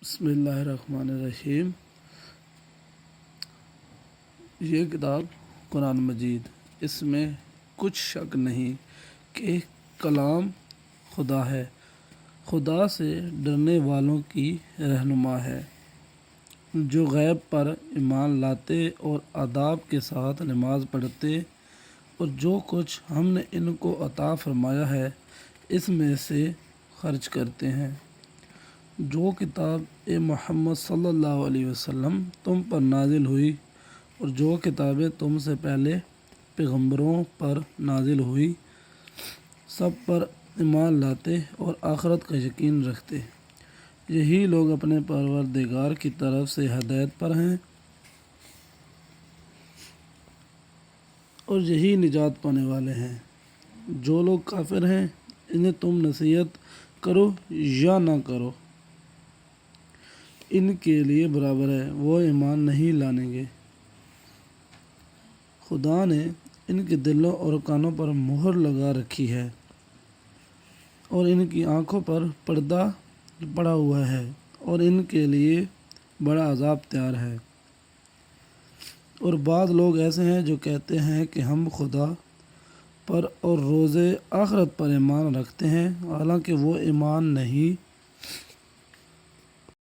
بسم اللہ الرحمن الرحیم۔ یہ کتاب قرآن مجید، اس میں کچھ شک نہیں کہ کلام خدا ہے، خدا سے ڈرنے والوں کی رہنما ہے، جو غیب پر ایمان لاتے اور آداب کے ساتھ نماز پڑھتے اور جو کچھ ہم نے ان کو عطا فرمایا ہے اس میں سے خرچ کرتے ہیں۔ جو کتاب اے محمد صلی اللہ علیہ وسلم تم پر نازل ہوئی اور جو کتابیں تم سے پہلے پیغمبروں پر نازل ہوئی، سب پر ایمان لاتے اور آخرت کا یقین رکھتے، یہی لوگ اپنے پروردگار کی طرف سے ہدایت پر ہیں اور یہی نجات پانے والے ہیں۔ جو لوگ کافر ہیں انہیں تم نصیحت کرو یا نہ کرو، ان کے لیے برابر ہے، وہ ایمان نہیں لائیں گے۔ خدا نے ان کے دلوں اور کانوں پر مہر لگا رکھی ہے اور ان کی آنکھوں پر پردہ پڑا ہوا ہے اور ان کے لیے بڑا عذاب تیار ہے۔ اور بعض لوگ ایسے ہیں جو کہتے ہیں کہ ہم خدا پر اور روز آخرت پر ایمان رکھتے ہیں، حالانکہ وہ ایمان نہیں